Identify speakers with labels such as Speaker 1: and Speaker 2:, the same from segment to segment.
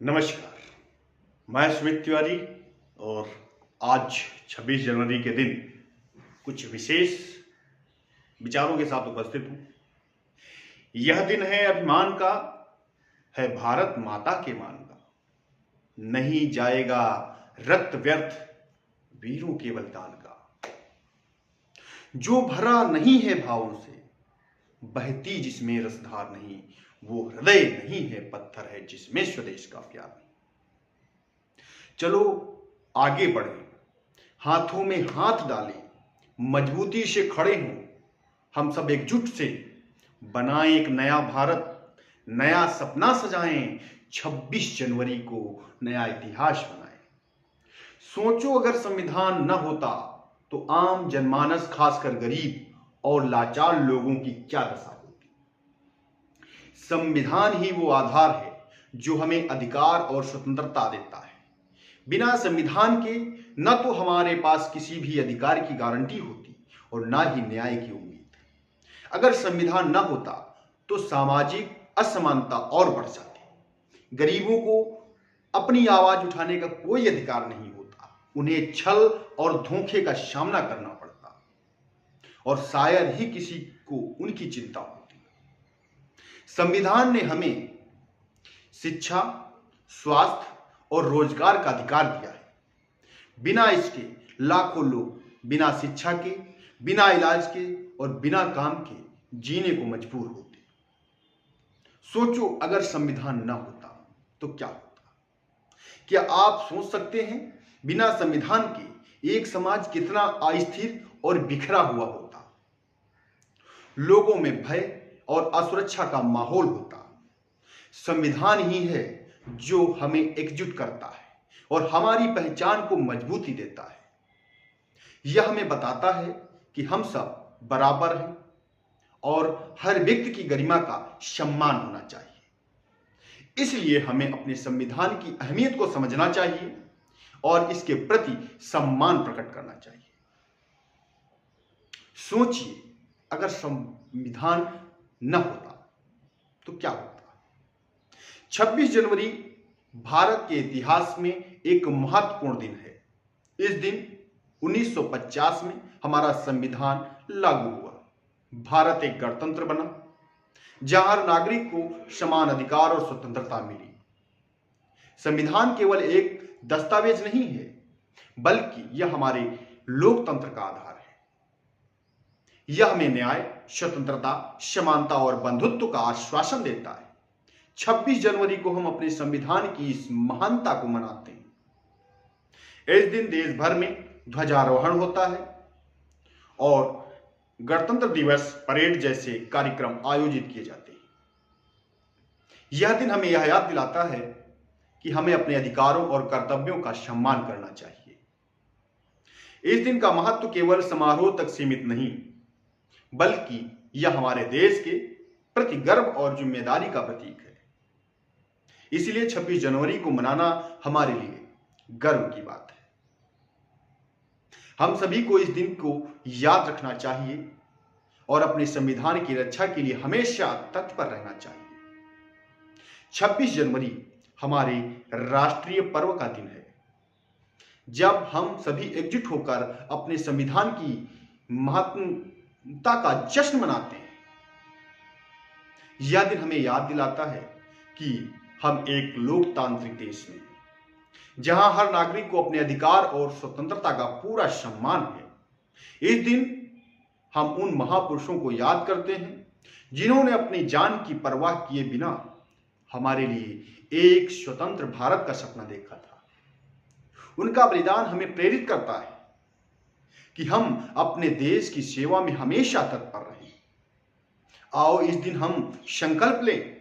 Speaker 1: नमस्कार। मैं सुमित तिवारी और आज 26 जनवरी के दिन कुछ विशेष विचारों के साथ उपस्थित हूँ। यह दिन है अभिमान का, है भारत माता के मान का। नहीं जाएगा रक्त व्यर्थ वीरों के बलिदान का। जो भरा नहीं है भावों से, बहती जिसमें रसधार नहीं, वो हृदय नहीं है पत्थर है जिसमें स्वदेश का प्यार नहीं। चलो आगे बढ़े, हाथों में हाथ डालें, मजबूती से खड़े हों, हम सब एकजुट से बनाएं एक नया भारत, नया सपना सजाएं, 26 जनवरी को नया इतिहास बनाएं। सोचो अगर संविधान न होता तो आम जनमानस, खासकर गरीब और लाचार लोगों की क्या दशा होती। संविधान ही वो आधार है जो हमें अधिकार और स्वतंत्रता देता है। बिना संविधान के न तो हमारे पास किसी भी अधिकार की गारंटी होती और ना ही न्याय की उम्मीद। अगर संविधान न होता तो सामाजिक असमानता और बढ़ जाती। गरीबों को अपनी आवाज उठाने का कोई अधिकार नहीं होता, उन्हें छल और धोखे का सामना करना पड़ता और शायद ही किसी को उनकी चिंता होती। संविधान ने हमें शिक्षा, स्वास्थ्य और रोजगार का अधिकार दिया है। बिना इसके लाखों लोग बिना शिक्षा के, बिना इलाज के और बिना काम के जीने को मजबूर होते। सोचो अगर संविधान न होता तो क्या होता। क्या आप सोच सकते हैं बिना संविधान के एक समाज कितना अस्थिर और बिखरा हुआ होता। लोगों में भय और असुरक्षा का माहौल होता। संविधान ही है जो हमें एकजुट करता है और हमारी पहचान को मजबूती देता है। यह हमें बताता है कि हम सब बराबर हैं और हर व्यक्ति की गरिमा का सम्मान होना चाहिए। इसलिए हमें अपने संविधान की अहमियत को समझना चाहिए और इसके प्रति सम्मान प्रकट करना चाहिए। सोचिए अगर संविधान न होता तो क्या होता। 26 जनवरी भारत के इतिहास में एक महत्वपूर्ण दिन है। इस दिन 1950 में हमारा संविधान लागू हुआ। भारत एक गणतंत्र बना जहां हर नागरिक को समान अधिकार और स्वतंत्रता मिली। संविधान केवल एक दस्तावेज नहीं है, बल्कि यह हमारे लोकतंत्र का आधार है। यह हमें न्याय, स्वतंत्रता, समानता और बंधुत्व का आश्वासन देता है। 26 जनवरी को हम अपने संविधान की इस महानता को मनाते हैं। इस दिन देश भर में ध्वजारोहण होता है और गणतंत्र दिवस परेड जैसे कार्यक्रम आयोजित किए जाते हैं। यह दिन हमें यह याद दिलाता है कि हमें अपने अधिकारों और कर्तव्यों का सम्मान करना चाहिए। इस दिन का महत्व केवल समारोह तक सीमित नहीं, बल्कि यह हमारे देश के प्रति गर्व और जिम्मेदारी का प्रतीक है। इसलिए 26 जनवरी को मनाना हमारे लिए गर्व की बात है। हम सभी को इस दिन को याद रखना चाहिए और अपने संविधान की रक्षा के लिए हमेशा तत्पर रहना चाहिए। 26 जनवरी हमारे राष्ट्रीय पर्व का दिन है, जब हम सभी एकजुट होकर अपने संविधान की महत्वता का जश्न मनाते हैं। यह दिन हमें याद दिलाता है कि हम एक लोकतांत्रिक देश में, जहां हर नागरिक को अपने अधिकार और स्वतंत्रता का पूरा सम्मान है। इस दिन हम उन महापुरुषों को याद करते हैं जिन्होंने अपनी जान की परवाह किए बिना हमारे लिए एक स्वतंत्र भारत का सपना देखा था। उनका बलिदान हमें प्रेरित करता है कि हम अपने देश की सेवा में हमेशा तत्पर रहें। आओ इस दिन हम संकल्प लें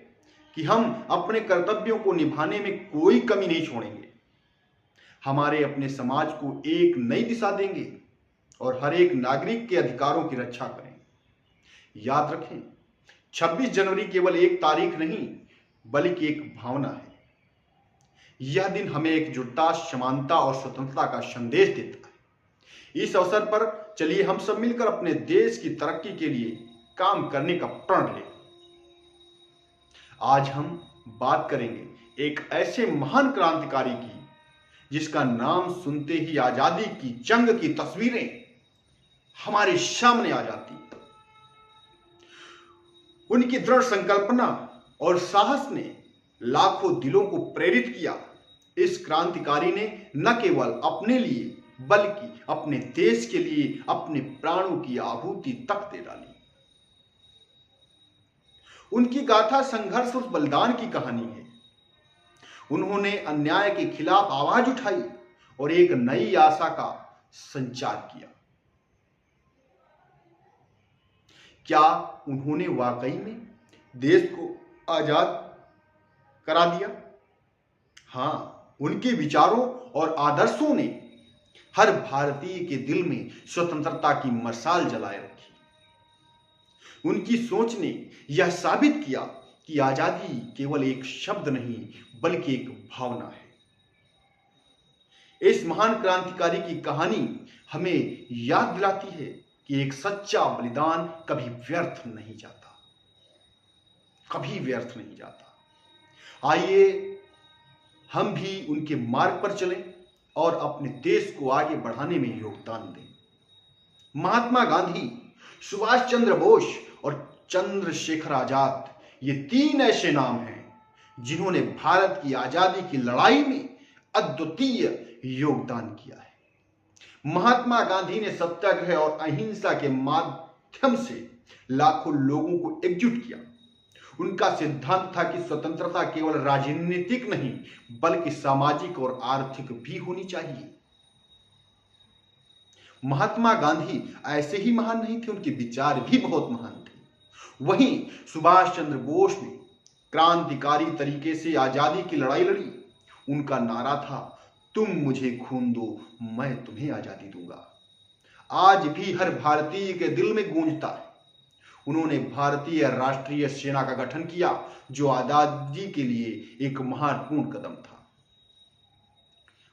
Speaker 1: कि हम अपने कर्तव्यों को निभाने में कोई कमी नहीं छोड़ेंगे। हमारे अपने समाज को एक नई दिशा देंगे और हर एक नागरिक के अधिकारों की रक्षा करेंगे। याद रखें, 26 जनवरी केवल एक तारीख नहीं, बल्कि एक भावना है। यह दिन हमें एकजुटता, समानता और स्वतंत्रता का संदेश देता है। इस अवसर पर चलिए हम सब मिलकर अपने देश की तरक्की के लिए काम करने का प्रण लें। आज हम बात करेंगे एक ऐसे महान क्रांतिकारी की जिसका नाम सुनते ही आजादी की जंग की तस्वीरें हमारे सामने आ जाती। उनकी दृढ़ संकल्पना और साहस ने लाखों दिलों को प्रेरित किया। इस क्रांतिकारी ने न केवल अपने लिए बल्कि अपने देश के लिए अपने प्राणों की आहुति तक दे डाली। उनकी गाथा संघर्ष और बलिदान की कहानी है। उन्होंने अन्याय के खिलाफ आवाज उठाई और एक नई आशा का संचार किया। क्या उन्होंने वाकई में देश को आजाद करा दिया? हां, उनके विचारों और आदर्शों ने हर भारतीय के दिल में स्वतंत्रता की मशाल जलाए रखी। उनकी सोच ने यह साबित किया कि आजादी केवल एक शब्द नहीं बल्कि एक भावना है। इस महान क्रांतिकारी की कहानी हमें याद दिलाती है कि एक सच्चा बलिदान कभी व्यर्थ नहीं जाता, कभी व्यर्थ नहीं जाता। आइए हम भी उनके मार्ग पर चलें और अपने देश को आगे बढ़ाने में योगदान दें। महात्मा गांधी, सुभाष चंद्र बोस और चंद्रशेखर आजाद ये तीन ऐसे नाम हैं जिन्होंने भारत की आजादी की लड़ाई में अद्वितीय योगदान किया है। महात्मा गांधी ने सत्याग्रह और अहिंसा के माध्यम से लाखों लोगों को एकजुट किया। उनका सिद्धांत था कि स्वतंत्रता केवल राजनीतिक नहीं बल्कि सामाजिक और आर्थिक भी होनी चाहिए। महात्मा गांधी ऐसे ही महान नहीं थे, उनके विचार भी बहुत महान थे। वहीं सुभाष चंद्र बोस ने क्रांतिकारी तरीके से आजादी की लड़ाई लड़ी। उनका नारा था, तुम मुझे खून दो, मैं तुम्हें आजादी दूंगा। आज भी हर भारतीय के दिल में गूंजता है। उन्होंने भारतीय राष्ट्रीय सेना का गठन किया जो आजादी के लिए एक महत्वपूर्ण कदम था।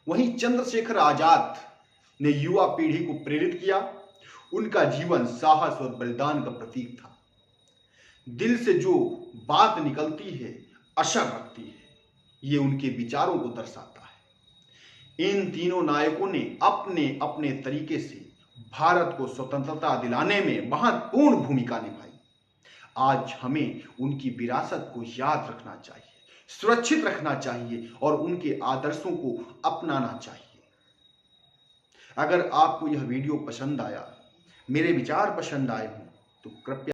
Speaker 1: वहीं चंद्रशेखर आजाद ने युवा पीढ़ी को प्रेरित किया। उनका जीवन साहस और बलिदान का प्रतीक था। दिल से जो बात निकलती है असर रखती है, ये उनके विचारों को दर्शाता है। इन तीनों नायकों ने अपने अपने तरीके से भारत को स्वतंत्रता दिलाने में महत्वपूर्ण भूमिका निभाई। आज हमें उनकी विरासत को याद रखना चाहिए, सुरक्षित रखना चाहिए और उनके आदर्शों को अपनाना चाहिए। अगर आपको यह वीडियो पसंद आया, मेरे विचार पसंद आए हों तो कृपया